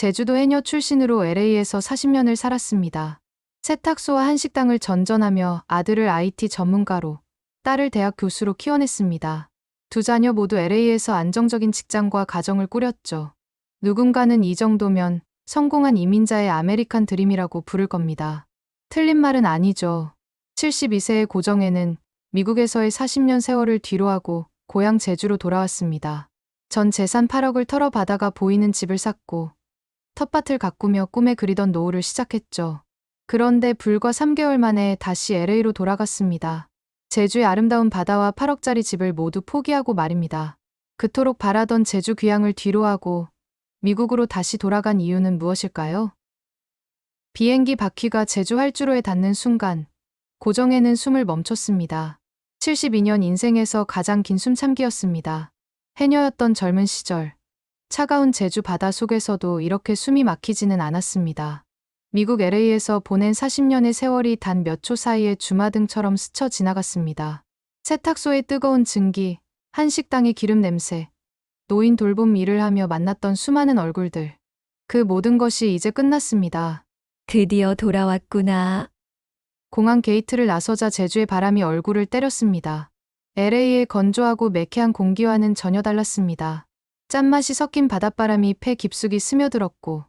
제주도 해녀 출신으로 LA에서 40년을 살았습니다. 세탁소와 한식당을 전전하며 아들을 IT 전문가로, 딸을 대학 교수로 키워냈습니다. 두 자녀 모두 LA에서 안정적인 직장과 가정을 꾸렸죠. 누군가는 이 정도면 성공한 이민자의 아메리칸 드림이라고 부를 겁니다. 틀린 말은 아니죠. 72세의 고정혜는 미국에서의 40년 세월을 뒤로하고 고향 제주로 돌아왔습니다. 전 재산 8억을 털어 바다가 보이는 집을 샀고 텃밭을 가꾸며 꿈에 그리던 노후를 시작했죠. 그런데 불과 3개월 만에 다시 LA로 돌아갔습니다. 제주의 아름다운 바다와 8억짜리 집을 모두 포기하고 말입니다. 그토록 바라던 제주 귀향을 뒤로하고 미국으로 다시 돌아간 이유는 무엇일까요? 비행기 바퀴가 제주 활주로에 닿는 순간 고정혜는 숨을 멈췄습니다. 72년 인생에서 가장 긴 숨참기였습니다. 해녀였던 젊은 시절, 차가운 제주 바다 속에서도 이렇게 숨이 막히지는 않았습니다. 미국 LA에서 보낸 40년의 세월이 단 몇 초 사이에 주마등처럼 스쳐 지나갔습니다. 세탁소의 뜨거운 증기, 한식당의 기름 냄새, 노인 돌봄 일을 하며 만났던 수많은 얼굴들. 그 모든 것이 이제 끝났습니다. 드디어 돌아왔구나. 공항 게이트를 나서자 제주의 바람이 얼굴을 때렸습니다. LA의 건조하고 매캐한 공기와는 전혀 달랐습니다. 짠맛이 섞인 바닷바람이 폐 깊숙이 스며들었고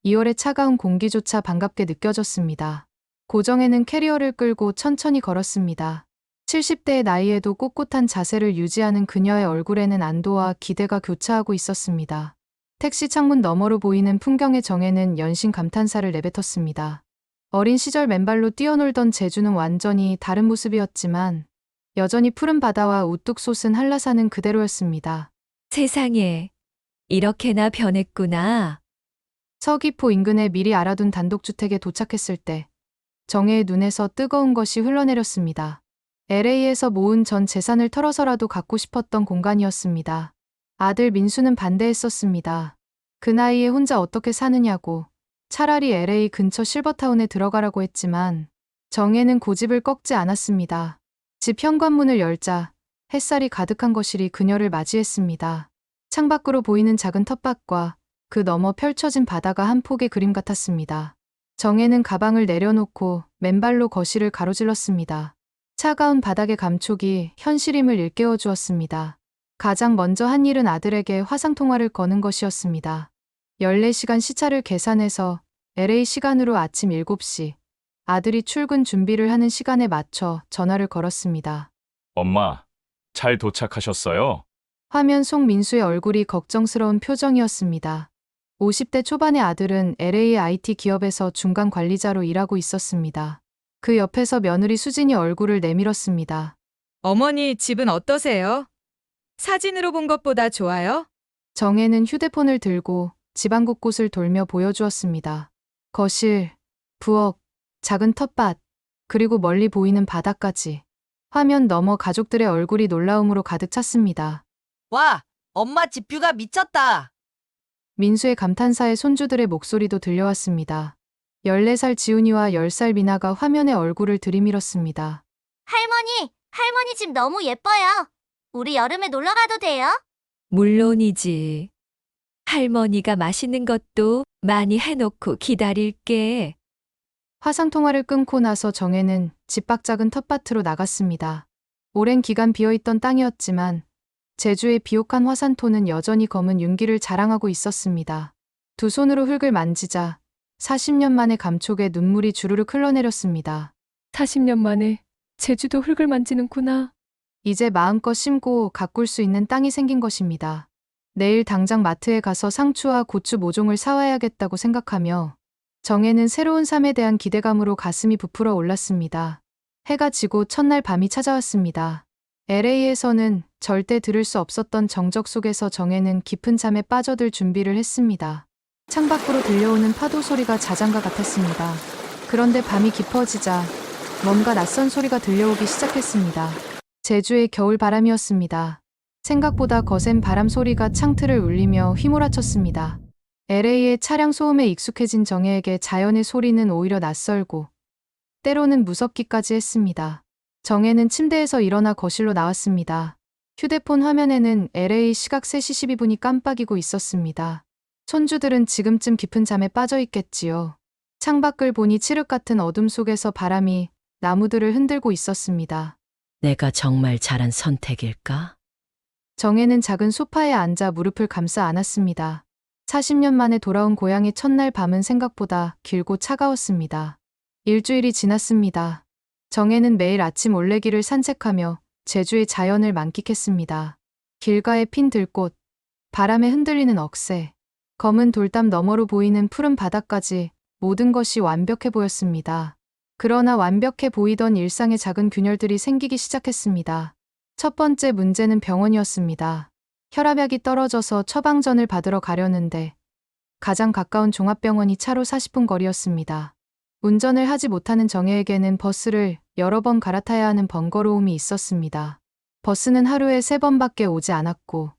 2월의 차가운 공기조차 반갑게 느껴졌습니다. 고정혜는 캐리어를 끌고 천천히 걸었습니다. 70대의 나이에도 꼿꼿한 자세를 유지하는 그녀의 얼굴에는 안도와 기대가 교차하고 있었습니다. 택시 창문 너머로 보이는 풍경의 정혜는 연신 감탄사를 내뱉었습니다. 어린 시절 맨발로 뛰어놀던 제주는 완전히 다른 모습이었지만 여전히 푸른 바다와 우뚝 솟은 한라산은 그대로였습니다. 세상에, 이렇게나 변했구나. 서귀포 인근에 미리 알아둔 단독주택에 도착했을 때 정혜의 눈에서 뜨거운 것이 흘러내렸습니다. LA에서 모은 전 재산을 털어서라도 갖고 싶었던 공간이었습니다. 아들 민수는 반대했었습니다. 그 나이에 혼자 어떻게 사느냐고 차라리 LA 근처 실버타운에 들어가라고 했지만 정혜는 고집을 꺾지 않았습니다. 집 현관문을 열자 햇살이 가득한 거실이 그녀를 맞이했습니다. 창밖으로 보이는 작은 텃밭과 그 너머 펼쳐진 바다가 한 폭의 그림 같았습니다. 정혜는 가방을 내려놓고 맨발로 거실을 가로질렀습니다. 차가운 바닥의 감촉이 현실임을 일깨워 주었습니다. 가장 먼저 한 일은 아들에게 화상통화를 거는 것이었습니다. 14시간 시차를 계산해서 LA 시간으로 아침 7시, 아들이 출근 준비를 하는 시간에 맞춰 전화를 걸었습니다. 엄마, 잘 도착하셨어요? 화면 속 민수의 얼굴이 걱정스러운 표정이었습니다. 50대 초반의 아들은 LA IT 기업에서 중간 관리자로 일하고 있었습니다. 그 옆에서 며느리 수진이 얼굴을 내밀었습니다. 어머니, 집은 어떠세요? 사진으로 본 것보다 좋아요? 정혜는 휴대폰을 들고 집안 곳곳을 돌며 보여주었습니다. 거실, 부엌, 작은 텃밭, 그리고 멀리 보이는 바다까지. 화면 너머 가족들의 얼굴이 놀라움으로 가득 찼습니다. 와, 엄마 집뷰가 미쳤다. 민수의 감탄사에 손주들의 목소리도 들려왔습니다. 14살 지훈이와 10살 미나가 화면에 얼굴을 들이밀었습니다. 할머니 집 너무 예뻐요. 우리 여름에 놀러 가도 돼요? 물론이지. 할머니가 맛있는 것도 많이 해놓고 기다릴게. 화상통화를 끊고 나서 정혜는 집 밖 작은 텃밭으로 나갔습니다. 오랜 기간 비어있던 땅이었지만 제주의 비옥한 화산토는 여전히 검은 윤기를 자랑하고 있었습니다. 두 손으로 흙을 만지자 40년 만의 감촉에 눈물이 주르륵 흘러내렸습니다. 40년 만에 제주도 흙을 만지는구나. 이제 마음껏 심고 가꿀 수 있는 땅이 생긴 것입니다. 내일 당장 마트에 가서 상추와 고추 모종을 사와야겠다고 생각하며 정혜는 새로운 삶에 대한 기대감으로 가슴이 부풀어 올랐습니다. 해가 지고 첫날 밤이 찾아왔습니다. LA에서는 절대 들을 수 없었던 정적 속에서 정혜는 깊은 잠에 빠져들 준비를 했습니다. 창밖으로 들려오는 파도 소리가 자장가 같았습니다. 그런데 밤이 깊어지자 뭔가 낯선 소리가 들려오기 시작했습니다. 제주의 겨울 바람이었습니다. 생각보다 거센 바람 소리가 창틀을 울리며 휘몰아쳤습니다. LA의 차량 소음에 익숙해진 정혜에게 자연의 소리는 오히려 낯설고 때로는 무섭기까지 했습니다. 정혜는 침대에서 일어나 거실로 나왔습니다. 휴대폰 화면에는 LA 시각 3시 12분이 깜빡이고 있었습니다. 손주들은 지금쯤 깊은 잠에 빠져 있겠지요. 창밖을 보니 칠흑 같은 어둠 속에서 바람이 나무들을 흔들고 있었습니다. 내가 정말 잘한 선택일까? 정혜는 작은 소파에 앉아 무릎을 감싸 안았습니다. 40년 만에 돌아온 고향의 첫날 밤은 생각보다 길고 차가웠습니다. 일주일이 지났습니다. 정혜는 매일 아침 올레길을 산책하며 제주의 자연을 만끽했습니다. 길가에 핀 들꽃, 바람에 흔들리는 억새, 검은 돌담 너머로 보이는 푸른 바다까지 모든 것이 완벽해 보였습니다. 그러나 완벽해 보이던 일상의 작은 균열들이 생기기 시작했습니다. 첫 번째 문제는 병원이었습니다. 혈압약이 떨어져서 처방전을 받으러 가려는데 가장 가까운 종합병원이 차로 40분 거리였습니다. 운전을 하지 못하는 정혜에게는 버스를 여러 번 갈아타야 하는 번거로움이 있었습니다. 버스는 하루에 3번밖에 오지 않았고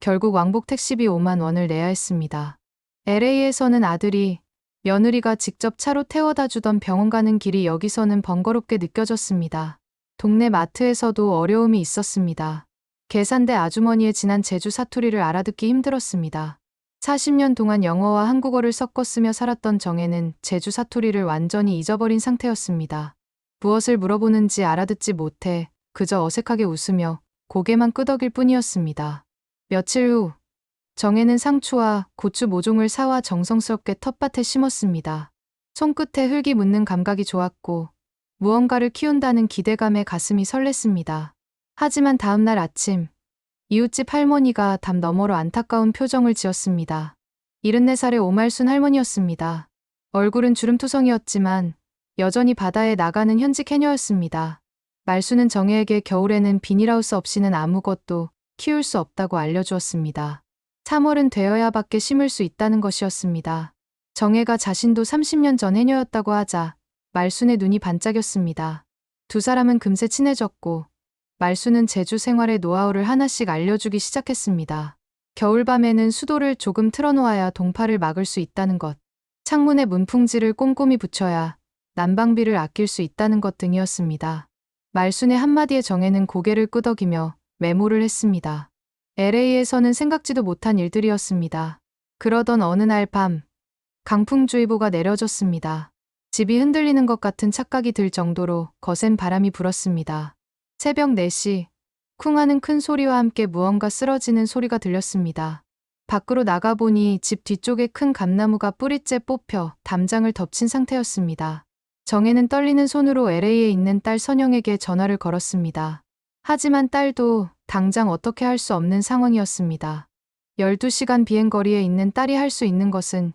결국 왕복 택시비 5만 원을 내야 했습니다. LA에서는 아들이 며느리가 직접 차로 태워다 주던 병원 가는 길이 여기서는 번거롭게 느껴졌습니다. 동네 마트에서도 어려움이 있었습니다. 계산대 아주머니의 진한 제주 사투리를 알아듣기 힘들었습니다. 40년 동안 영어와 한국어를 섞어 쓰며 살았던 정혜는 제주 사투리를 완전히 잊어버린 상태였습니다. 무엇을 물어보는지 알아듣지 못해 그저 어색하게 웃으며 고개만 끄덕일 뿐이었습니다. 며칠 후 정혜는 상추와 고추 모종을 사와 정성스럽게 텃밭에 심었습니다. 손끝에 흙이 묻는 감각이 좋았고 무언가를 키운다는 기대감에 가슴이 설렜습니다. 하지만 다음 날 아침 이웃집 할머니가 담 너머로 안타까운 표정을 지었습니다. 74살의 오말순 할머니였습니다. 얼굴은 주름투성이었지만 여전히 바다에 나가는 현직 해녀였습니다. 말순은 정혜에게 겨울에는 비닐하우스 없이는 아무것도 키울 수 없다고 알려주었습니다. 3월은 되어야 밖에 심을 수 있다는 것이었습니다. 정혜가 자신도 30년 전 해녀였다고 하자 말순의 눈이 반짝였습니다. 두 사람은 금세 친해졌고 말순은 제주 생활의 노하우를 하나씩 알려주기 시작했습니다. 겨울밤에는 수도를 조금 틀어놓아야 동파를 막을 수 있다는 것, 창문에 문풍지를 꼼꼼히 붙여야 난방비를 아낄 수 있다는 것 등이었습니다. 말순의 한마디에 정혜는 고개를 끄덕이며 메모를 했습니다. LA에서는 생각지도 못한 일들이었습니다. 그러던 어느 날 밤, 강풍주의보가 내려졌습니다. 집이 흔들리는 것 같은 착각이 들 정도로 거센 바람이 불었습니다. 새벽 4시, 쿵 하는 큰 소리와 함께 무언가 쓰러지는 소리가 들렸습니다. 밖으로 나가보니 집 뒤쪽에 큰 감나무가 뿌리째 뽑혀 담장을 덮친 상태였습니다. 정혜는 떨리는 손으로 LA에 있는 딸 선영에게 전화를 걸었습니다. 하지만 딸도 당장 어떻게 할 수 없는 상황이었습니다. 12시간 비행거리에 있는 딸이 할 수 있는 것은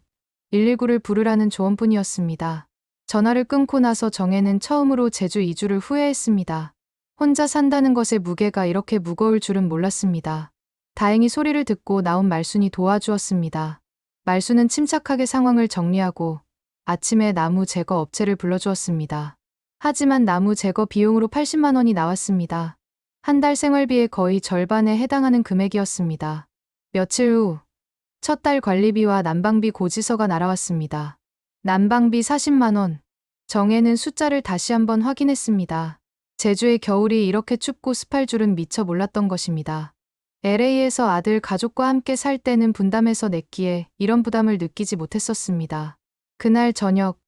119를 부르라는 조언뿐이었습니다. 전화를 끊고 나서 정혜는 처음으로 제주 이주를 후회했습니다. 혼자 산다는 것의 무게가 이렇게 무거울 줄은 몰랐습니다. 다행히 소리를 듣고 나온 말순이 도와주었습니다. 말순은 침착하게 상황을 정리하고 아침에 나무 제거 업체를 불러주었습니다. 하지만 나무 제거 비용으로 80만 원이 나왔습니다. 한 달 생활비의 거의 절반에 해당하는 금액이었습니다. 며칠 후, 첫 달 관리비와 난방비 고지서가 날아왔습니다. 난방비 40만 원. 정혜는 숫자를 다시 한번 확인했습니다. 제주의 겨울이 이렇게 춥고 습할 줄은 미처 몰랐던 것입니다. LA에서 아들 가족과 함께 살 때는 분담해서 냈기에 이런 부담을 느끼지 못했었습니다. 그날 저녁,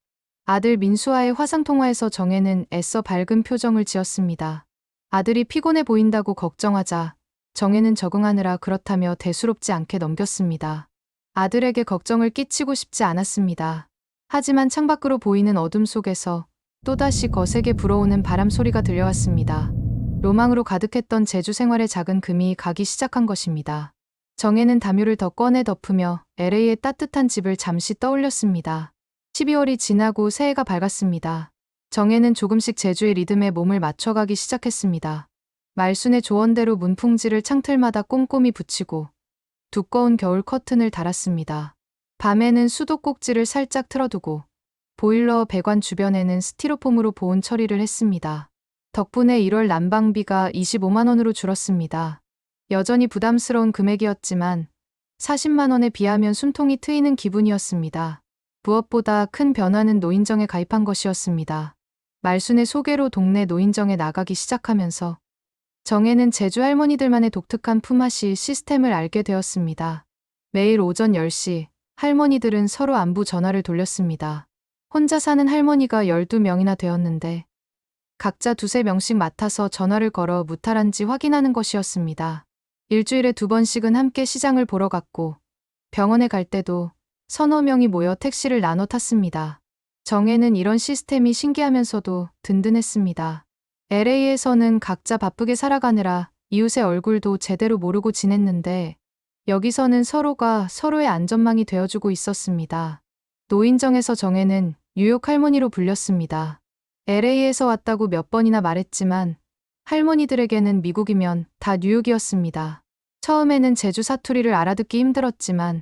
아들 민수와의 화상통화에서 정혜는 애써 밝은 표정을 지었습니다. 아들이 피곤해 보인다고 걱정하자 정혜는 적응하느라 그렇다며 대수롭지 않게 넘겼습니다. 아들에게 걱정을 끼치고 싶지 않았습니다. 하지만 창밖으로 보이는 어둠 속에서 또다시 거세게 불어오는 바람 소리가 들려왔습니다. 로망으로 가득했던 제주 생활의 작은 금이 가기 시작한 것입니다. 정혜는 담요를 더 꺼내 덮으며 LA의 따뜻한 집을 잠시 떠올렸습니다. 12월이 지나고 새해가 밝았습니다. 정혜는 조금씩 제주의 리듬에 몸을 맞춰가기 시작했습니다. 말순의 조언대로 문풍지를 창틀마다 꼼꼼히 붙이고 두꺼운 겨울 커튼을 달았습니다. 밤에는 수도꼭지를 살짝 틀어두고 보일러 배관 주변에는 스티로폼으로 보온 처리를 했습니다. 덕분에 1월 난방비가 25만 원으로 줄었습니다. 여전히 부담스러운 금액이었지만 40만 원에 비하면 숨통이 트이는 기분이었습니다. 무엇보다 큰 변화는 노인정에 가입한 것이었습니다. 말순의 소개로 동네 노인정에 나가기 시작하면서 정혜는 제주 할머니들만의 독특한 품앗이 시스템을 알게 되었습니다. 매일 오전 10시, 할머니들은 서로 안부 전화를 돌렸습니다. 혼자 사는 할머니가 12명이나 되었는데 각자 두세 명씩 맡아서 전화를 걸어 무탈한지 확인하는 것이었습니다. 일주일에 2번씩은 함께 시장을 보러 갔고 병원에 갈 때도 서너 명이 모여 택시를 나눠 탔습니다. 정에는 이런 시스템이 신기하면서도 든든했습니다. LA에서는 각자 바쁘게 살아가느라 이웃의 얼굴도 제대로 모르고 지냈는데 여기서는 서로가 서로의 안전망이 되어주고 있었습니다. 노인정에서 정에는 뉴욕 할머니로 불렸습니다. LA에서 왔다고 몇 번이나 말했지만 할머니들에게는 미국이면 다 뉴욕이었습니다. 처음에는 제주 사투리를 알아듣기 힘들었지만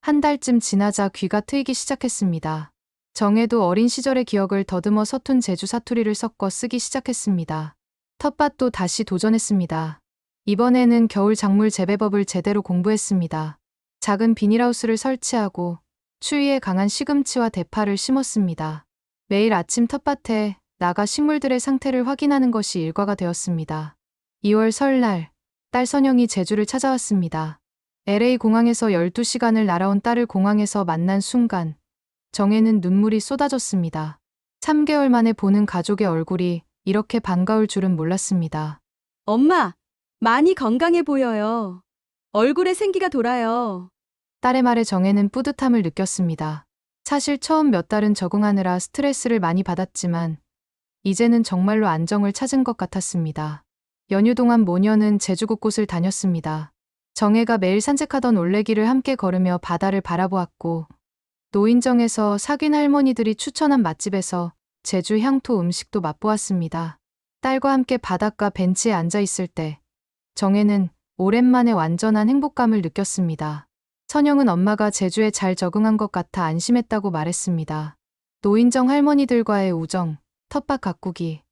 한 달쯤 지나자 귀가 트이기 시작했습니다. 정에도 어린 시절의 기억을 더듬어 서툰 제주 사투리를 섞어 쓰기 시작했습니다. 텃밭도 다시 도전했습니다. 이번에는 겨울 작물 재배법을 제대로 공부했습니다. 작은 비닐하우스를 설치하고 추위에 강한 시금치와 대파를 심었습니다. 매일 아침 텃밭에 나가 식물들의 상태를 확인하는 것이 일과가 되었습니다. 2월 설날, 딸 선영이 제주를 찾아왔습니다. LA 공항에서 12시간을 날아온 딸을 공항에서 만난 순간 정에는 눈물이 쏟아졌습니다. 3개월 만에 보는 가족의 얼굴이 이렇게 반가울 줄은 몰랐습니다. 엄마, 많이 건강해 보여요. 얼굴에 생기가 돌아요. 딸의 말에 정에는 뿌듯함을 느꼈습니다. 사실 처음 몇 달은 적응하느라 스트레스를 많이 받았지만 이제는 정말로 안정을 찾은 것 같았습니다. 연휴 동안 모녀는 제주 곳곳을 다녔습니다. 정혜가 매일 산책하던 올레길을 함께 걸으며 바다를 바라보았고 노인정에서 사귄 할머니들이 추천한 맛집에서 제주 향토 음식도 맛보았습니다. 딸과 함께 바닷가 벤치에 앉아 있을 때 정혜는 오랜만에 완전한 행복감을 느꼈습니다. 선영은 엄마가 제주에 잘 적응한 것 같아 안심했다고 말했습니다. 노인정 할머니들과의 우정, 텃밭 가꾸기,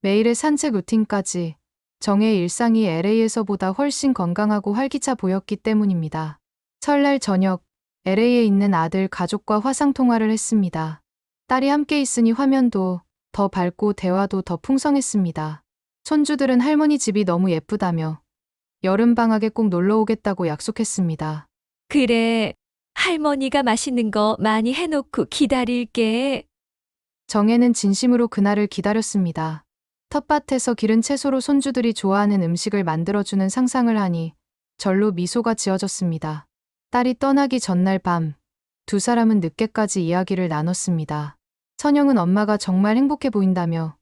매일의 산책 루틴까지 정혜의 일상이 LA에서보다 훨씬 건강하고 활기차 보였기 때문입니다. 설날 저녁, LA에 있는 아들 가족과 화상통화를 했습니다. 딸이 함께 있으니 화면도 더 밝고 대화도 더 풍성했습니다. 손주들은 할머니 집이 너무 예쁘다며 여름방학에 꼭 놀러 오겠다고 약속했습니다. 그래, 할머니가 맛있는 거 많이 해놓고 기다릴게. 정혜는 진심으로 그날을 기다렸습니다. 텃밭에서 기른 채소로 손주들이 좋아하는 음식을 만들어주는 상상을 하니 절로 미소가 지어졌습니다. 딸이 떠나기 전날 밤, 두 사람은 늦게까지 이야기를 나눴습니다. 선영은 엄마가 정말 행복해 보인다며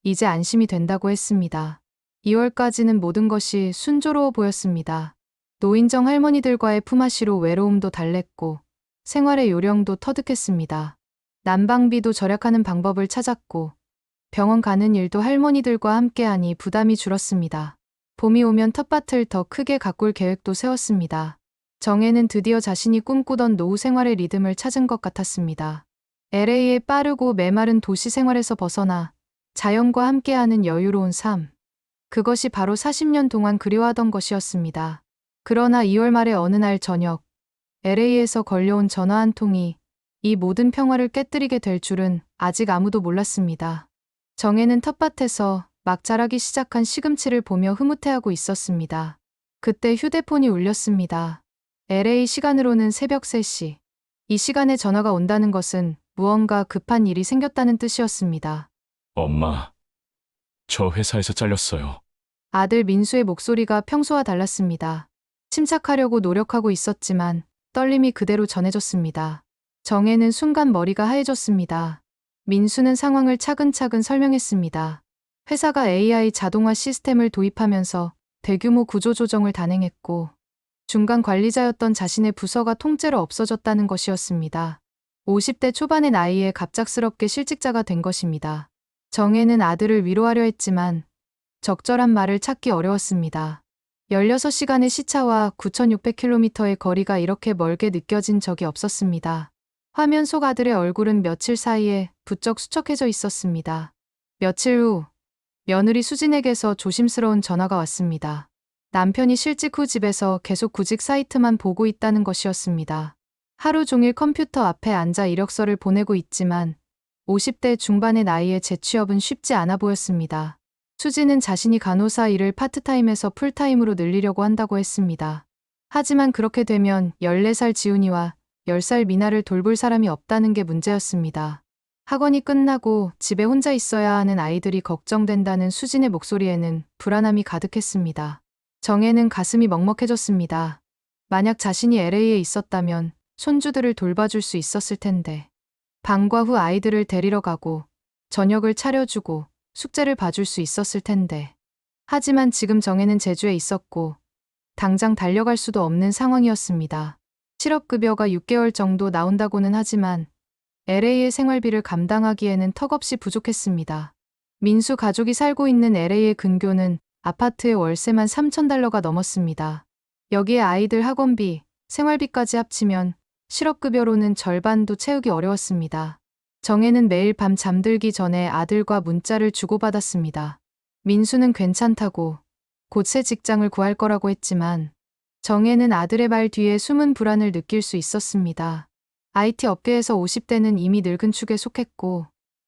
이제 안심이 된다고 했습니다. 2월까지는 모든 것이 순조로워 보였습니다. 노인정 할머니들과의 품앗이로 외로움도 달랬고 생활의 요령도 터득했습니다. 난방비도 절약하는 방법을 찾았고 병원 가는 일도 할머니들과 함께하니 부담이 줄었습니다. 봄이 오면 텃밭을 더 크게 가꿀 계획도 세웠습니다. 정혜는 드디어 자신이 꿈꾸던 노후 생활의 리듬을 찾은 것 같았습니다. LA의 빠르고 메마른 도시 생활에서 벗어나 자연과 함께하는 여유로운 삶. 그것이 바로 40년 동안 그리워하던 것이었습니다. 그러나 2월 말의 어느 날 저녁, LA에서 걸려온 전화 한 통이 이 모든 평화를 깨뜨리게 될 줄은 아직 아무도 몰랐습니다. 정혜는 텃밭에서 막 자라기 시작한 시금치를 보며 흐뭇해하고 있었습니다. 그때 휴대폰이 울렸습니다. LA 시간으로는 새벽 3시. 이 시간에 전화가 온다는 것은 무언가 급한 일이 생겼다는 뜻이었습니다. 엄마, 저 회사에서 잘렸어요. 아들 민수의 목소리가 평소와 달랐습니다. 침착하려고 노력하고 있었지만 떨림이 그대로 전해졌습니다. 정혜는 순간 머리가 하얘졌습니다. 민수는 상황을 차근차근 설명했습니다. 회사가 AI 자동화 시스템을 도입하면서 대규모 구조조정을 단행했고 중간 관리자였던 자신의 부서가 통째로 없어졌다는 것이었습니다. 50대 초반의 나이에 갑작스럽게 실직자가 된 것입니다. 정혜는 아들을 위로하려 했지만 적절한 말을 찾기 어려웠습니다. 16시간의 시차와 9,600km의 거리가 이렇게 멀게 느껴진 적이 없었습니다. 화면 속 아들의 얼굴은 며칠 사이에 부쩍 수척해져 있었습니다. 며칠 후, 며느리 수진에게서 조심스러운 전화가 왔습니다. 남편이 실직 후 집에서 계속 구직 사이트만 보고 있다는 것이었습니다. 하루 종일 컴퓨터 앞에 앉아 이력서를 보내고 있지만 50대 중반의 나이에 재취업은 쉽지 않아 보였습니다. 수진은 자신이 간호사 일을 파트타임에서 풀타임으로 늘리려고 한다고 했습니다. 하지만 그렇게 되면 14살 지훈이와 10살 미나를 돌볼 사람이 없다는 게 문제였습니다. 학원이 끝나고 집에 혼자 있어야 하는 아이들이 걱정된다는 수진의 목소리에는 불안함이 가득했습니다. 정혜는 가슴이 먹먹해졌습니다. 만약 자신이 LA에 있었다면 손주들을 돌봐줄 수 있었을 텐데. 방과 후 아이들을 데리러 가고 저녁을 차려주고 숙제를 봐줄 수 있었을 텐데. 하지만 지금 정혜는 제주에 있었고 당장 달려갈 수도 없는 상황이었습니다. 실업급여가 6개월 정도 나온다고는 하지만 LA의 생활비를 감당하기에는 턱없이 부족했습니다. 민수 가족이 살고 있는 LA의 근교는 아파트의 월세만 $3,000가 넘었습니다. 여기에 아이들 학원비, 생활비까지 합치면 실업급여로는 절반도 채우기 어려웠습니다. 정혜는 매일 밤 잠들기 전에 아들과 문자를 주고받았습니다. 민수는 괜찮다고 곧 새 직장을 구할 거라고 했지만 정혜는 아들의 말 뒤에 숨은 불안을 느낄 수 있었습니다. IT 업계에서 50대는 이미 늙은 축에 속했고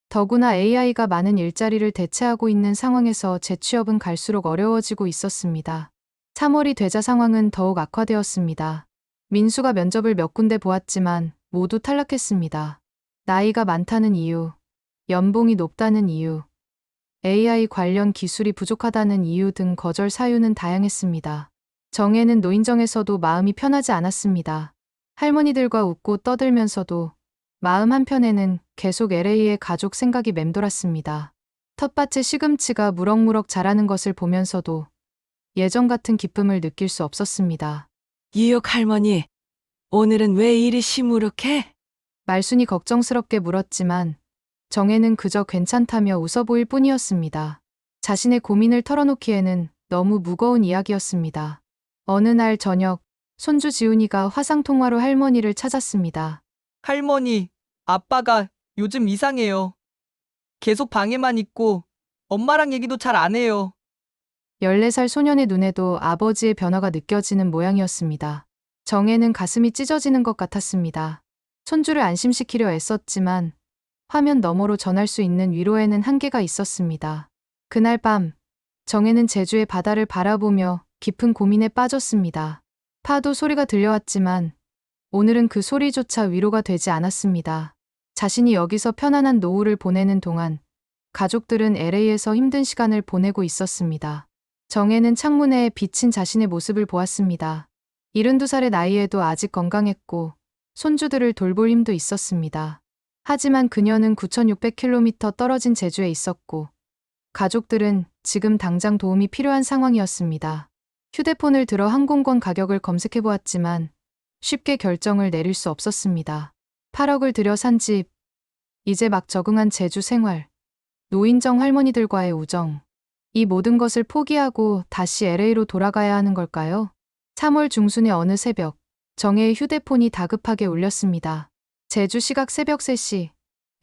더구나 AI가 많은 일자리를 대체하고 있는 상황에서 재취업은 갈수록 어려워지고 있었습니다. 3월이 되자 상황은 더욱 악화되었습니다. 민수가 면접을 몇 군데 보았지만 모두 탈락했습니다. 나이가 많다는 이유, 연봉이 높다는 이유, AI 관련 기술이 부족하다는 이유 등 거절 사유는 다양했습니다. 정혜는 노인정에서도 마음이 편하지 않았습니다. 할머니들과 웃고 떠들면서도 마음 한편에는 계속 LA의 가족 생각이 맴돌았습니다. 텃밭에 시금치가 무럭무럭 자라는 것을 보면서도 예전 같은 기쁨을 느낄 수 없었습니다. 유욕 할머니, 오늘은 왜 이리 시무룩해? 말순이 걱정스럽게 물었지만 정혜는 그저 괜찮다며 웃어 보일 뿐이었습니다. 자신의 고민을 털어놓기에는 너무 무거운 이야기였습니다. 어느 날 저녁, 손주 지훈이가 화상통화로 할머니를 찾았습니다. 할머니, 아빠가 요즘 이상해요. 계속 방에만 있고 엄마랑 얘기도 잘 안 해요. 14살 소년의 눈에도 아버지의 변화가 느껴지는 모양이었습니다. 정혜는 가슴이 찢어지는 것 같았습니다. 손주를 안심시키려 애썼지만 화면 너머로 전할 수 있는 위로에는 한계가 있었습니다. 그날 밤, 정혜는 제주의 바다를 바라보며 깊은 고민에 빠졌습니다. 파도 소리가 들려왔지만 오늘은 그 소리조차 위로가 되지 않았습니다. 자신이 여기서 편안한 노후를 보내는 동안 가족들은 LA에서 힘든 시간을 보내고 있었습니다. 정혜는 창문에 비친 자신의 모습을 보았습니다. 72살의 나이에도 아직 건강했고 손주들을 돌볼 힘도 있었습니다. 하지만 그녀는 9,600km 떨어진 제주에 있었고 가족들은 지금 당장 도움이 필요한 상황이었습니다. 휴대폰을 들어 항공권 가격을 검색해 보았지만 쉽게 결정을 내릴 수 없었습니다. 8억을 들여 산 집, 이제 막 적응한 제주 생활, 노인정 할머니들과의 우정, 이 모든 것을 포기하고 다시 LA로 돌아가야 하는 걸까요? 3월 중순의 어느 새벽, 정혜의 휴대폰이 다급하게 울렸습니다. 제주 시각 새벽 3시,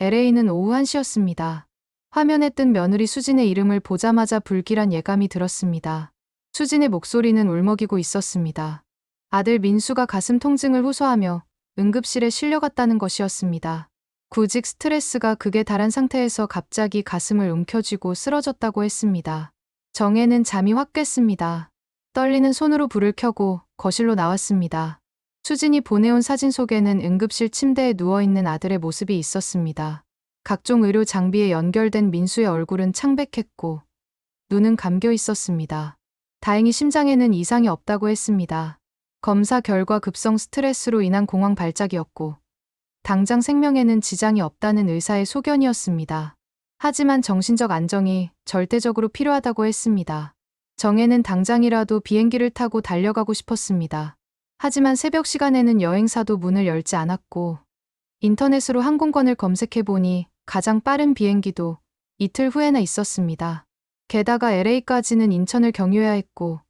LA는 오후 1시였습니다. 화면에 뜬 며느리 수진의 이름을 보자마자 불길한 예감이 들었습니다. 수진의 목소리는 울먹이고 있었습니다. 아들 민수가 가슴 통증을 호소하며 응급실에 실려갔다는 것이었습니다. 구직 스트레스가 극에 달한 상태에서 갑자기 가슴을 움켜쥐고 쓰러졌다고 했습니다. 정혜는 잠이 확 깼습니다. 떨리는 손으로 불을 켜고 거실로 나왔습니다. 수진이 보내온 사진 속에는 응급실 침대에 누워있는 아들의 모습이 있었습니다. 각종 의료 장비에 연결된 민수의 얼굴은 창백했고 눈은 감겨 있었습니다. 다행히 심장에는 이상이 없다고 했습니다. 검사 결과 급성 스트레스로 인한 공황 발작이었고 당장 생명에는 지장이 없다는 의사의 소견이었습니다. 하지만 정신적 안정이 절대적으로 필요하다고 했습니다. 정혜는 당장이라도 비행기를 타고 달려가고 싶었습니다. 하지만 새벽 시간에는 여행사도 문을 열지 않았고 인터넷으로 항공권을 검색해보니 가장 빠른 비행기도 이틀 후에나 있었습니다. 게다가 LA까지는 인천을 경유해야 했고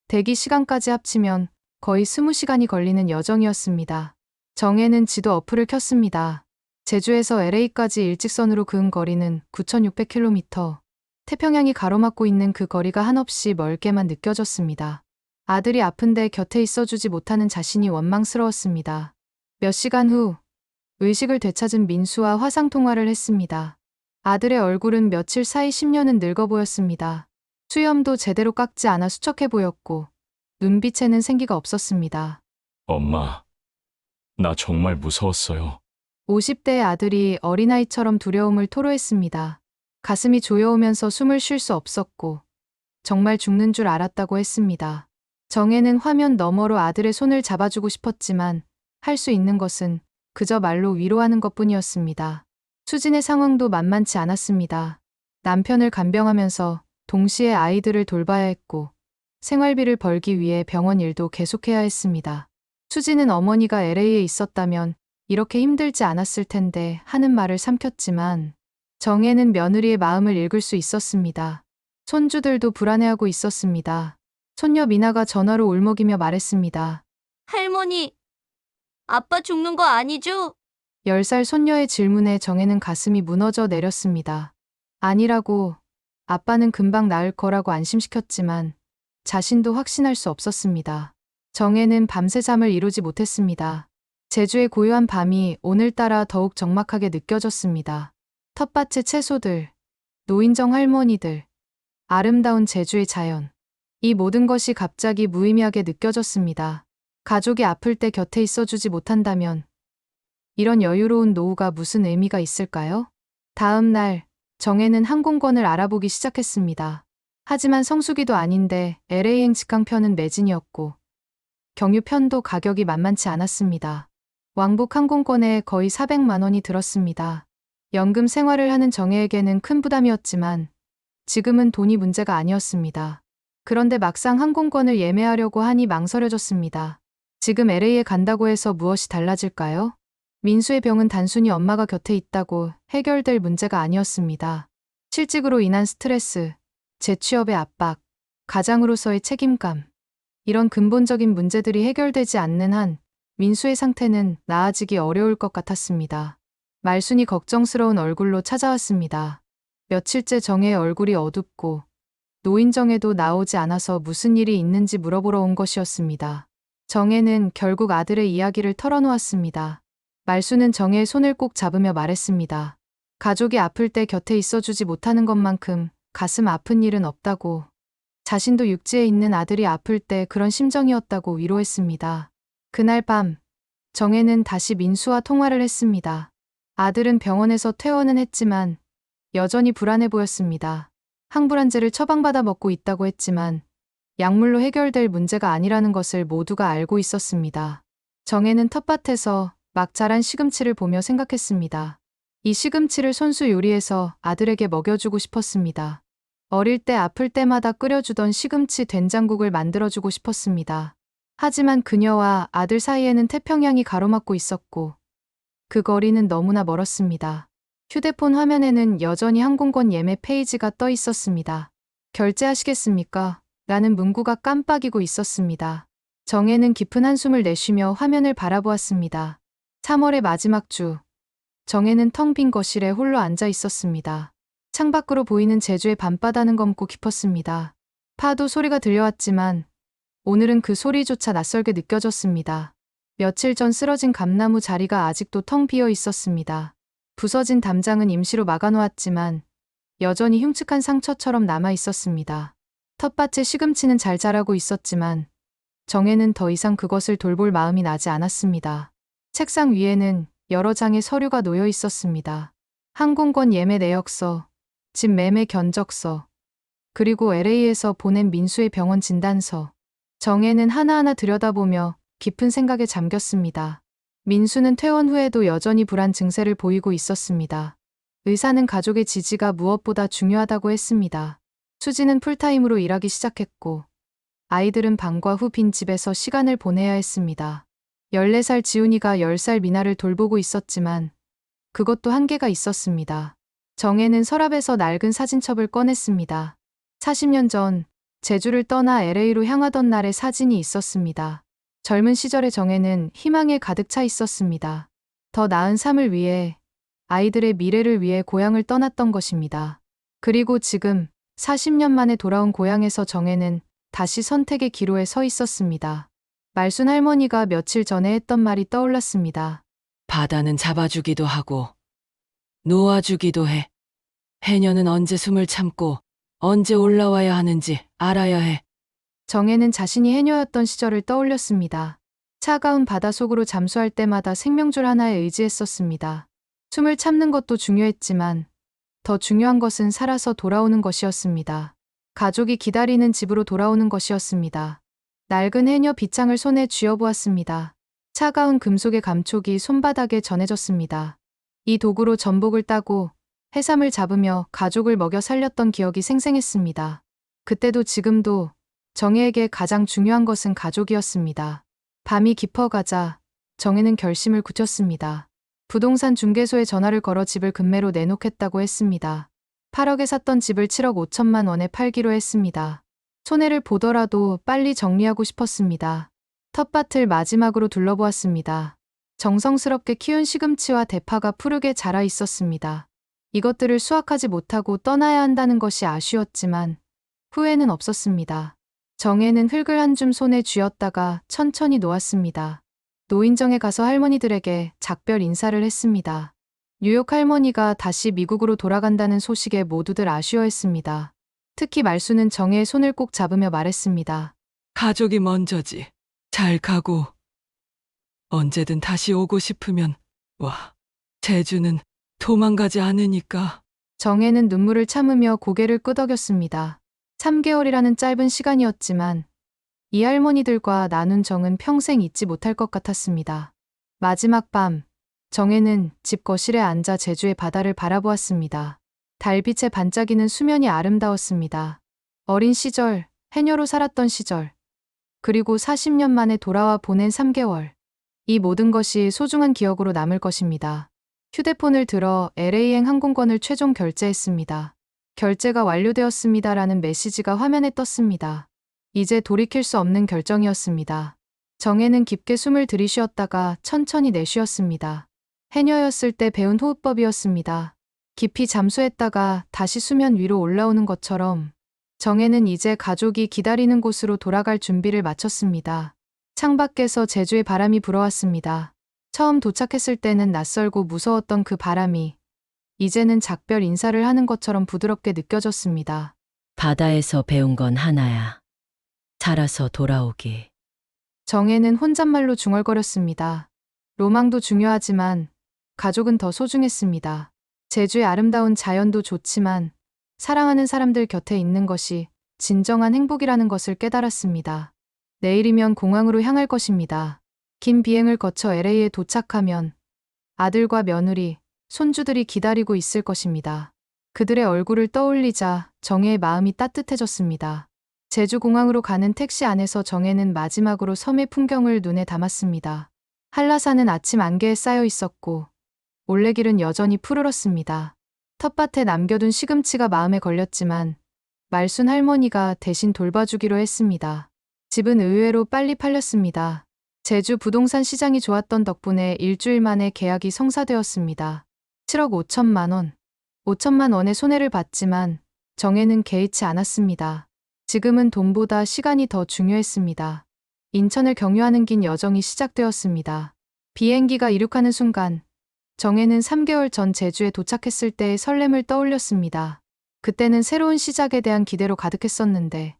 대기 시간까지 합치면 거의 20시간이 걸리는 여정이었습니다. 정혜는 지도 어플을 켰습니다. 제주에서 LA까지 일직선으로 그은 거리는 9,600km. 태평양이 가로막고 있는 그 거리가 한없이 멀게만 느껴졌습니다. 아들이 아픈데 곁에 있어주지 못하는 자신이 원망스러웠습니다. 몇 시간 후 의식을 되찾은 민수와 화상통화를 했습니다. 아들의 얼굴은 며칠 사이 10년은 늙어 보였습니다. 수염도 제대로 깎지 않아 수척해 보였고 눈빛에는 생기가 없었습니다. 엄마, 나 정말 무서웠어요. 50대의 아들이 어린아이처럼 두려움을 토로했습니다. 가슴이 조여오면서 숨을 쉴 수 없었고 정말 죽는 줄 알았다고 했습니다. 정혜는 화면 너머로 아들의 손을 잡아주고 싶었지만 할 수 있는 것은 그저 말로 위로하는 것뿐이었습니다. 수진의 상황도 만만치 않았습니다. 남편을 간병하면서 동시에 아이들을 돌봐야 했고 생활비를 벌기 위해 병원 일도 계속해야 했습니다. 수진은 어머니가 LA에 있었다면 이렇게 힘들지 않았을 텐데 하는 말을 삼켰지만 정혜는 며느리의 마음을 읽을 수 있었습니다. 손주들도 불안해하고 있었습니다. 손녀 미나가 전화로 울먹이며 말했습니다. 할머니, 아빠 죽는 거 아니죠? 10살 손녀의 질문에 정혜는 가슴이 무너져 내렸습니다. 아니라고, 아빠는 금방 나을 거라고 안심시켰지만 자신도 확신할 수 없었습니다. 정혜는 밤새 잠을 이루지 못했습니다. 제주의 고요한 밤이 오늘따라 더욱 적막하게 느껴졌습니다. 텃밭의 채소들, 노인정 할머니들, 아름다운 제주의 자연. 이 모든 것이 갑자기 무의미하게 느껴졌습니다. 가족이 아플 때 곁에 있어주지 못한다면 이런 여유로운 노후가 무슨 의미가 있을까요? 다음 날, 정혜는 항공권을 알아보기 시작했습니다. 하지만 성수기도 아닌데 LA행 직항편은 매진이었고 경유편도 가격이 만만치 않았습니다. 왕복 항공권에 거의 400만 원이 들었습니다. 연금 생활을 하는 정혜에게는 큰 부담이었지만 지금은 돈이 문제가 아니었습니다. 그런데 막상 항공권을 예매하려고 하니 망설여졌습니다. 지금 LA에 간다고 해서 무엇이 달라질까요? 민수의 병은 단순히 엄마가 곁에 있다고 해결될 문제가 아니었습니다. 실직으로 인한 스트레스, 재취업의 압박, 가장으로서의 책임감. 이런 근본적인 문제들이 해결되지 않는 한 민수의 상태는 나아지기 어려울 것 같았습니다. 말순이 걱정스러운 얼굴로 찾아왔습니다. 며칠째 정혜의 얼굴이 어둡고 노인정에도 나오지 않아서 무슨 일이 있는지 물어보러 온 것이었습니다. 정혜는 결국 아들의 이야기를 털어놓았습니다. 말순은 정혜의 손을 꼭 잡으며 말했습니다. 가족이 아플 때 곁에 있어주지 못하는 것만큼 가슴 아픈 일은 없다고. 자신도 육지에 있는 아들이 아플 때 그런 심정이었다고 위로했습니다. 그날 밤, 정혜는 다시 민수와 통화를 했습니다. 아들은 병원에서 퇴원은 했지만 여전히 불안해 보였습니다. 항불안제를 처방받아 먹고 있다고 했지만 약물로 해결될 문제가 아니라는 것을 모두가 알고 있었습니다. 정혜는 텃밭에서 막 자란 시금치를 보며 생각했습니다. 이 시금치를 손수 요리해서 아들에게 먹여주고 싶었습니다. 어릴 때 아플 때마다 끓여주던 시금치 된장국을 만들어주고 싶었습니다. 하지만 그녀와 아들 사이에는 태평양이 가로막고 있었고 그 거리는 너무나 멀었습니다. 휴대폰 화면에는 여전히 항공권 예매 페이지가 떠 있었습니다. 결제하시겠습니까? 라는 문구가 깜빡이고 있었습니다. 정혜는 깊은 한숨을 내쉬며 화면을 바라보았습니다. 3월의 마지막 주, 정혜는 텅 빈 거실에 홀로 앉아 있었습니다. 창밖으로 보이는 제주의 밤바다는 검고 깊었습니다. 파도 소리가 들려왔지만 오늘은 그 소리조차 낯설게 느껴졌습니다. 며칠 전 쓰러진 감나무 자리가 아직도 텅 비어 있었습니다. 부서진 담장은 임시로 막아놓았지만 여전히 흉측한 상처처럼 남아 있었습니다. 텃밭에 시금치는 잘 자라고 있었지만 정혜는 더 이상 그것을 돌볼 마음이 나지 않았습니다. 책상 위에는 여러 장의 서류가 놓여 있었습니다. 항공권 예매 내역서, 집 매매 견적서, 그리고 LA에서 보낸 민수의 병원 진단서. 정혜는 하나하나 들여다보며 깊은 생각에 잠겼습니다. 민수는 퇴원 후에도 여전히 불안 증세를 보이고 있었습니다. 의사는 가족의 지지가 무엇보다 중요하다고 했습니다. 수지는 풀타임으로 일하기 시작했고 아이들은 방과 후 빈 집에서 시간을 보내야 했습니다. 14살 지훈이가 10살 미나를 돌보고 있었지만 그것도 한계가 있었습니다. 정혜는 서랍에서 낡은 사진첩을 꺼냈습니다. 40년 전 제주를 떠나 LA로 향하던 날의 사진이 있었습니다. 젊은 시절의 정혜는 희망에 가득 차 있었습니다. 더 나은 삶을 위해, 아이들의 미래를 위해 고향을 떠났던 것입니다. 그리고 지금 40년 만에 돌아온 고향에서 정혜는 다시 선택의 기로에 서 있었습니다. 말순 할머니가 며칠 전에 했던 말이 떠올랐습니다. 바다는 잡아주기도 하고 놓아주기도 해. 해녀는 언제 숨을 참고 언제 올라와야 하는지 알아야 해. 정혜는 자신이 해녀였던 시절을 떠올렸습니다. 차가운 바닷속으로 잠수할 때마다 생명줄 하나에 의지했었습니다. 숨을 참는 것도 중요했지만 더 중요한 것은 살아서 돌아오는 것이었습니다. 가족이 기다리는 집으로 돌아오는 것이었습니다. 낡은 해녀 비창을 손에 쥐어보았습니다. 차가운 금속의 감촉이 손바닥에 전해졌습니다. 이 도구로 전복을 따고 해삼을 잡으며 가족을 먹여 살렸던 기억이 생생했습니다. 그때도 지금도 정혜에게 가장 중요한 것은 가족이었습니다. 밤이 깊어가자 정혜는 결심을 굳혔습니다. 부동산 중개소에 전화를 걸어 집을 금매로 내놓겠다고 했습니다. 8억에 샀던 집을 7억 5천만 원에 팔기로 했습니다. 손해를 보더라도 빨리 정리하고 싶었습니다. 텃밭을 마지막으로 둘러보았습니다. 정성스럽게 키운 시금치와 대파가 푸르게 자라 있었습니다. 이것들을 수확하지 못하고 떠나야 한다는 것이 아쉬웠지만 후회는 없었습니다. 정혜는 흙을 한 줌 손에 쥐었다가 천천히 놓았습니다. 노인정에 가서 할머니들에게 작별 인사를 했습니다. 뉴욕 할머니가 다시 미국으로 돌아간다는 소식에 모두들 아쉬워했습니다. 특히 말수는 정혜의 손을 꼭 잡으며 말했습니다. 가족이 먼저지. 잘 가고. 언제든 다시 오고 싶으면 와. 제주는 도망가지 않으니까. 정혜는 눈물을 참으며 고개를 끄덕였습니다. 3개월이라는 짧은 시간이었지만 이 할머니들과 나눈 정은 평생 잊지 못할 것 같았습니다. 마지막 밤, 정혜는 집 거실에 앉아 제주의 바다를 바라보았습니다. 달빛에 반짝이는 수면이 아름다웠습니다. 어린 시절, 해녀로 살았던 시절, 그리고 40년 만에 돌아와 보낸 3개월. 이 모든 것이 소중한 기억으로 남을 것입니다. 휴대폰을 들어 LA행 항공권을 최종 결제했습니다. 결제가 완료되었습니다라는 메시지가 화면에 떴습니다. 이제 돌이킬 수 없는 결정이었습니다. 정혜는 깊게 숨을 들이쉬었다가 천천히 내쉬었습니다. 해녀였을 때 배운 호흡법이었습니다. 깊이 잠수했다가 다시 수면 위로 올라오는 것처럼 정혜는 이제 가족이 기다리는 곳으로 돌아갈 준비를 마쳤습니다. 창밖에서 제주의 바람이 불어왔습니다. 처음 도착했을 때는 낯설고 무서웠던 그 바람이 이제는 작별 인사를 하는 것처럼 부드럽게 느껴졌습니다. 바다에서 배운 건 하나야. 살아서 돌아오기. 정혜는 혼잣말로 중얼거렸습니다. 로망도 중요하지만 가족은 더 소중했습니다. 제주의 아름다운 자연도 좋지만 사랑하는 사람들 곁에 있는 것이 진정한 행복이라는 것을 깨달았습니다. 내일이면 공항으로 향할 것입니다. 긴 비행을 거쳐 LA에 도착하면 아들과 며느리, 손주들이 기다리고 있을 것입니다. 그들의 얼굴을 떠올리자 정혜의 마음이 따뜻해졌습니다. 제주공항으로 가는 택시 안에서 정혜는 마지막으로 섬의 풍경을 눈에 담았습니다. 한라산은 아침 안개에 쌓여 있었고 올레길은 여전히 푸르렀습니다. 텃밭에 남겨둔 시금치가 마음에 걸렸지만 말순 할머니가 대신 돌봐주기로 했습니다. 집은 의외로 빨리 팔렸습니다. 제주 부동산 시장이 좋았던 덕분에 일주일 만에 계약이 성사되었습니다. 7억 5천만 원. 5천만 원의 손해를 봤지만 정혜는 개의치 않았습니다. 지금은 돈보다 시간이 더 중요했습니다. 인천을 경유하는 긴 여정이 시작되었습니다. 비행기가 이륙하는 순간 정혜는 3개월 전 제주에 도착했을 때의 설렘을 떠올렸습니다. 그때는 새로운 시작에 대한 기대로 가득했었는데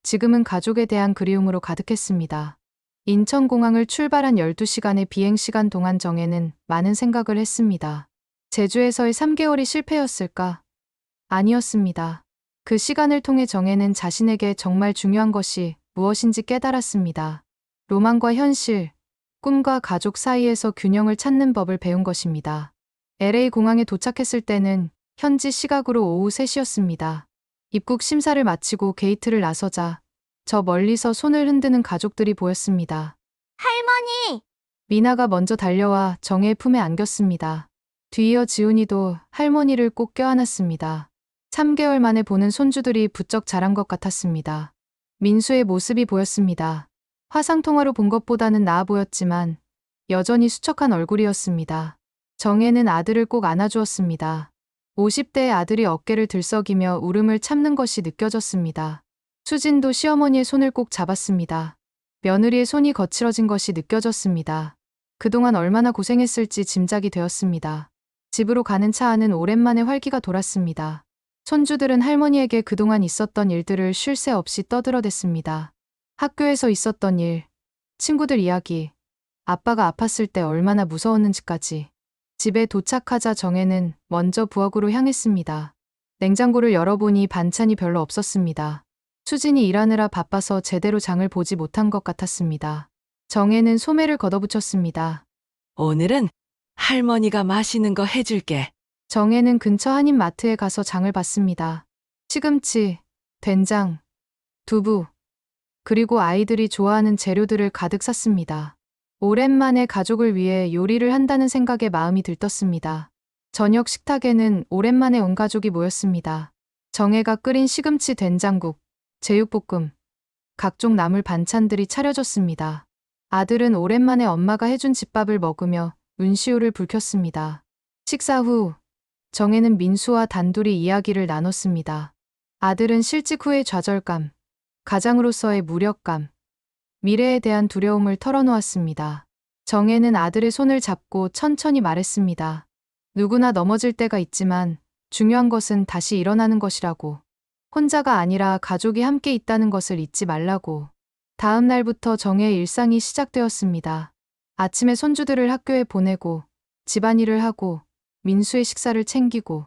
지금은 가족에 대한 그리움으로 가득했습니다. 인천공항을 출발한 12시간의 비행시간 동안 정혜는 많은 생각을 했습니다. 제주에서의 3개월이 실패였을까? 아니었습니다. 그 시간을 통해 정혜는 자신에게 정말 중요한 것이 무엇인지 깨달았습니다. 로망과 현실, 꿈과 가족 사이에서 균형을 찾는 법을 배운 것입니다. LA 공항에 도착했을 때는 현지 시각으로 오후 3시였습니다. 입국 심사를 마치고 게이트를 나서자 저 멀리서 손을 흔드는 가족들이 보였습니다. 할머니! 미나가 먼저 달려와 정혜의 품에 안겼습니다. 뒤이어 지훈이도 할머니를 꼭 껴안았습니다. 3개월 만에 보는 손주들이 부쩍 자란 것 같았습니다. 민수의 모습이 보였습니다. 화상통화로 본 것보다는 나아 보였지만 여전히 수척한 얼굴이었습니다. 정혜는 아들을 꼭 안아주었습니다. 50대의 아들이 어깨를 들썩이며 울음을 참는 것이 느껴졌습니다. 수진도 시어머니의 손을 꼭 잡았습니다. 며느리의 손이 거칠어진 것이 느껴졌습니다. 그동안 얼마나 고생했을지 짐작이 되었습니다. 집으로 가는 차 안은 오랜만에 활기가 돌았습니다. 손주들은 할머니에게 그동안 있었던 일들을 쉴 새 없이 떠들어댔습니다. 학교에서 있었던 일, 친구들 이야기, 아빠가 아팠을 때 얼마나 무서웠는지까지. 집에 도착하자 정혜는 먼저 부엌으로 향했습니다. 냉장고를 열어보니 반찬이 별로 없었습니다. 수진이 일하느라 바빠서 제대로 장을 보지 못한 것 같았습니다. 정혜는 소매를 걷어붙였습니다. 오늘은 할머니가 맛있는 거 해줄게. 정혜는 근처 한인마트에 가서 장을 봤습니다. 시금치, 된장, 두부, 그리고 아이들이 좋아하는 재료들을 가득 샀습니다. 오랜만에 가족을 위해 요리를 한다는 생각에 마음이 들떴습니다. 저녁 식탁에는 오랜만에 온 가족이 모였습니다. 정혜가 끓인 시금치 된장국, 제육볶음, 각종 나물 반찬들이 차려졌습니다. 아들은 오랜만에 엄마가 해준 집밥을 먹으며 운시오를 불 켰습니다. 식사 후 정혜는 민수와 단둘이 이야기를 나눴습니다. 아들은 실직 후의 좌절감, 가장으로서의 무력감, 미래에 대한 두려움을 털어놓았습니다. 정혜는 아들의 손을 잡고 천천히 말했습니다. 누구나 넘어질 때가 있지만 중요한 것은 다시 일어나는 것이라고. 혼자가 아니라 가족이 함께 있다는 것을 잊지 말라고. 다음 날부터 정혜의 일상이 시작되었습니다. 아침에 손주들을 학교에 보내고 집안일을 하고 민수의 식사를 챙기고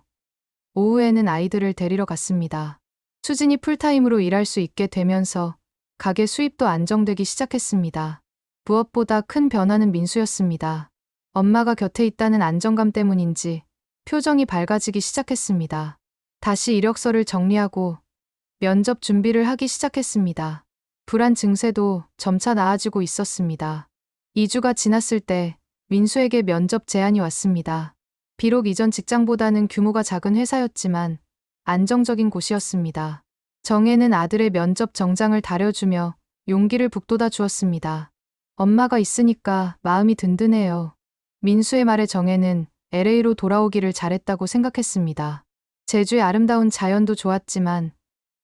오후에는 아이들을 데리러 갔습니다. 수진이 풀타임으로 일할 수 있게 되면서 가게 수입도 안정되기 시작했습니다. 무엇보다 큰 변화는 민수였습니다. 엄마가 곁에 있다는 안정감 때문인지 표정이 밝아지기 시작했습니다. 다시 이력서를 정리하고 면접 준비를 하기 시작했습니다. 불안 증세도 점차 나아지고 있었습니다. 2주가 지났을 때 민수에게 면접 제안이 왔습니다. 비록 이전 직장보다는 규모가 작은 회사였지만 안정적인 곳이었습니다. 정혜는 아들의 면접 정장을 다려주며 용기를 북돋아 주었습니다. 엄마가 있으니까 마음이 든든해요. 민수의 말에 정혜는 LA로 돌아오기를 잘했다고 생각했습니다. 제주의 아름다운 자연도 좋았지만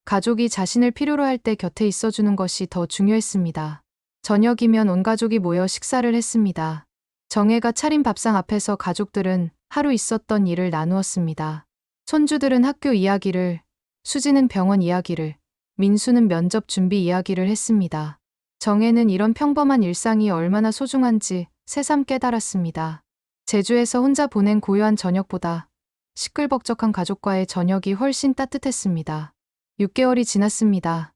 가족이 자신을 필요로 할 때 곁에 있어주는 것이 더 중요했습니다. 저녁이면 온 가족이 모여 식사를 했습니다. 정혜가 차린 밥상 앞에서 가족들은 하루 있었던 일을 나누었습니다. 손주들은 학교 이야기를, 수지는 병원 이야기를, 민수는 면접 준비 이야기를 했습니다. 정혜는 이런 평범한 일상이 얼마나 소중한지 새삼 깨달았습니다. 제주에서 혼자 보낸 고요한 저녁보다 시끌벅적한 가족과의 저녁이 훨씬 따뜻했습니다. 6개월이 지났습니다.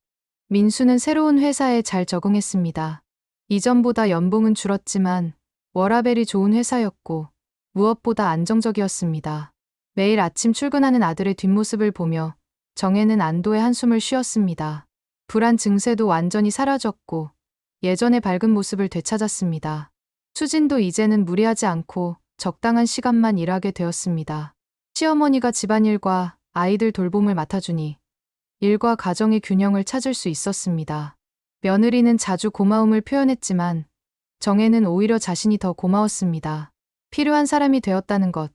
민수는 새로운 회사에 잘 적응했습니다. 이전보다 연봉은 줄었지만 워라밸이 좋은 회사였고 무엇보다 안정적이었습니다. 매일 아침 출근하는 아들의 뒷모습을 보며 정혜는 안도의 한숨을 쉬었습니다. 불안 증세도 완전히 사라졌고 예전의 밝은 모습을 되찾았습니다. 수진도 이제는 무리하지 않고 적당한 시간만 일하게 되었습니다. 시어머니가 집안일과 아이들 돌봄을 맡아주니 일과 가정의 균형을 찾을 수 있었습니다. 며느리는 자주 고마움을 표현했지만 정혜는 오히려 자신이 더 고마웠습니다. 필요한 사람이 되었다는 것,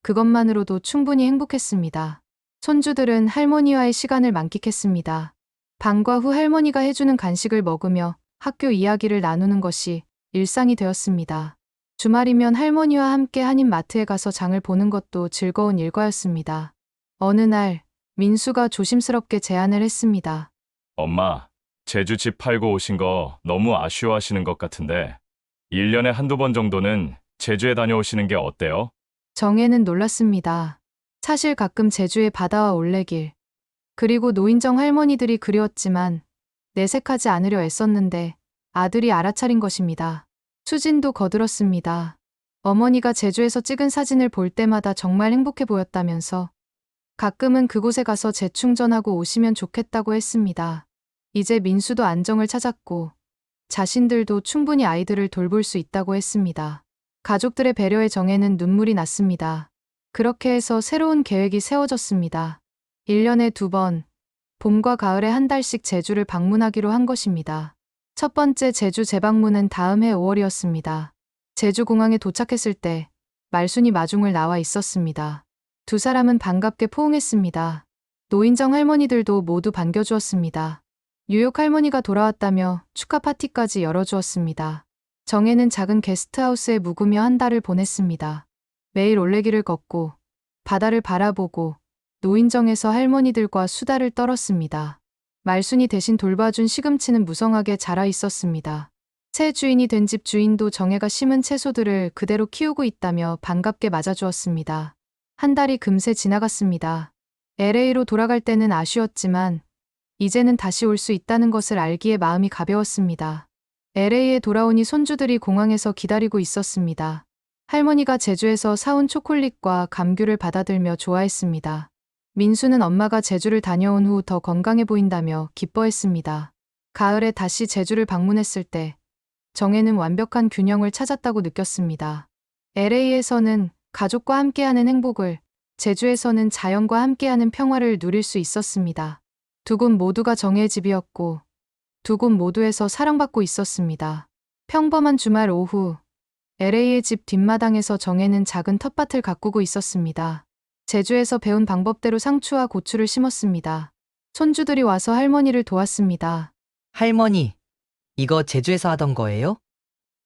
그것만으로도 충분히 행복했습니다. 손주들은 할머니와의 시간을 만끽했습니다. 방과 후 할머니가 해주는 간식을 먹으며 학교 이야기를 나누는 것이 일상이 되었습니다. 주말이면 할머니와 함께 한인마트에 가서 장을 보는 것도 즐거운 일과였습니다. 어느 날 민수가 조심스럽게 제안을 했습니다. 엄마, 제주 집 팔고 오신 거 너무 아쉬워하시는 것 같은데 1년에 한두 번 정도는 제주에 다녀오시는 게 어때요? 정혜는 놀랐습니다. 사실 가끔 제주의 바다와 올레길, 그리고 노인정 할머니들이 그리웠지만 내색하지 않으려 애썼는데 아들이 알아차린 것입니다. 수진도 거들었습니다. 어머니가 제주에서 찍은 사진을 볼 때마다 정말 행복해 보였다면서 가끔은 그곳에 가서 재충전하고 오시면 좋겠다고 했습니다. 이제 민수도 안정을 찾았고 자신들도 충분히 아이들을 돌볼 수 있다고 했습니다. 가족들의 배려에 정혜는 눈물이 났습니다. 그렇게 해서 새로운 계획이 세워졌습니다. 1년에 2번, 봄과 가을에 한 달씩 제주를 방문하기로 한 것입니다. 첫 번째 제주 재방문은 다음 해 5월이었습니다. 제주공항에 도착했을 때 말순이 마중을 나와 있었습니다. 두 사람은 반갑게 포옹했습니다. 노인정 할머니들도 모두 반겨주었습니다. 뉴욕 할머니가 돌아왔다며 축하 파티까지 열어주었습니다. 정혜는 작은 게스트하우스에 묵으며 한 달을 보냈습니다. 매일 올레길을 걷고 바다를 바라보고 노인정에서 할머니들과 수다를 떨었습니다. 말순이 대신 돌봐준 시금치는 무성하게 자라 있었습니다. 새 주인이 된 집 주인도 정혜가 심은 채소들을 그대로 키우고 있다며 반갑게 맞아주었습니다. 한 달이 금세 지나갔습니다. LA로 돌아갈 때는 아쉬웠지만 이제는 다시 올 수 있다는 것을 알기에 마음이 가벼웠습니다. LA에 돌아오니 손주들이 공항에서 기다리고 있었습니다. 할머니가 제주에서 사온 초콜릿과 감귤을 받아들며 좋아했습니다. 민수는 엄마가 제주를 다녀온 후 더 건강해 보인다며 기뻐했습니다. 가을에 다시 제주를 방문했을 때 정혜는 완벽한 균형을 찾았다고 느꼈습니다. LA에서는 가족과 함께하는 행복을, 제주에서는 자연과 함께하는 평화를 누릴 수 있었습니다. 두 곳 모두가 정혜의 집이었고 두 곳 모두에서 사랑받고 있었습니다. 평범한 주말 오후 LA의 집 뒷마당에서 정혜는 작은 텃밭을 가꾸고 있었습니다. 제주에서 배운 방법대로 상추와 고추를 심었습니다. 손주들이 와서 할머니를 도왔습니다. 할머니, 이거 제주에서 하던 거예요?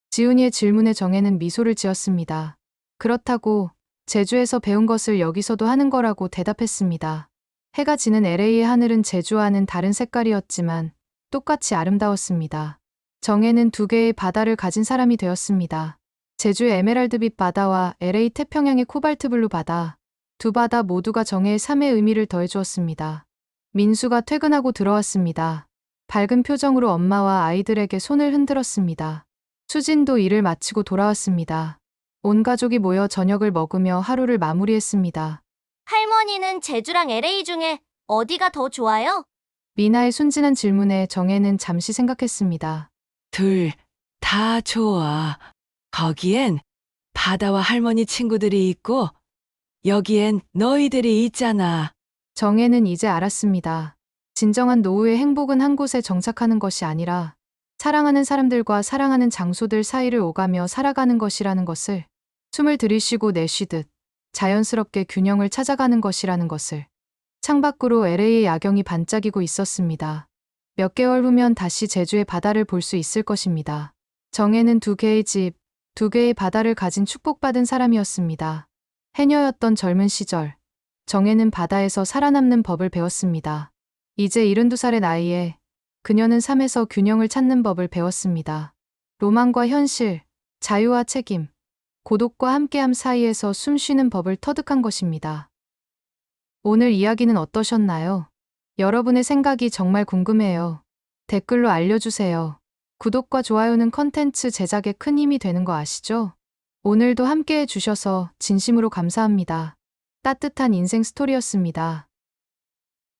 지훈이의 질문에 정혜는 미소를 지었습니다. 그렇다고 제주에서 배운 것을 여기서도 하는 거라고 대답했습니다. 해가 지는 LA의 하늘은 제주와는 다른 색깔이었지만 똑같이 아름다웠습니다. 정혜는 두 개의 바다를 가진 사람이 되었습니다. 제주의 에메랄드빛 바다와 LA 태평양의 코발트 블루 바다, 두 바다 모두가 정혜의 삶의 의미를 더해주었습니다. 민수가 퇴근하고 들어왔습니다. 밝은 표정으로 엄마와 아이들에게 손을 흔들었습니다. 수진도 일을 마치고 돌아왔습니다. 온 가족이 모여 저녁을 먹으며 하루를 마무리했습니다. 할머니는 제주랑 LA 중에 어디가 더 좋아요? 미나의 순진한 질문에 정혜는 잠시 생각했습니다. 둘 다 좋아. 거기엔 바다와 할머니 친구들이 있고 여기엔 너희들이 있잖아. 정혜는 이제 알았습니다. 진정한 노후의 행복은 한 곳에 정착하는 것이 아니라 사랑하는 사람들과 사랑하는 장소들 사이를 오가며 살아가는 것이라는 것을, 숨을 들이쉬고 내쉬듯 자연스럽게 균형을 찾아가는 것이라는 것을. 창밖으로 LA의 야경이 반짝이고 있었습니다. 몇 개월 후면 다시 제주의 바다를 볼 수 있을 것입니다. 정혜는 두 개의 집, 두 개의 바다를 가진 축복받은 사람이었습니다. 해녀였던 젊은 시절, 정혜는 바다에서 살아남는 법을 배웠습니다. 이제 72살의 나이에 그녀는 삶에서 균형을 찾는 법을 배웠습니다. 로망과 현실, 자유와 책임, 고독과 함께함 사이에서 숨 쉬는 법을 터득한 것입니다. 오늘 이야기는 어떠셨나요? 여러분의 생각이 정말 궁금해요. 댓글로 알려주세요. 구독과 좋아요는 컨텐츠 제작에 큰 힘이 되는 거 아시죠? 오늘도 함께해 주셔서 진심으로 감사합니다. 따뜻한 인생 스토리였습니다.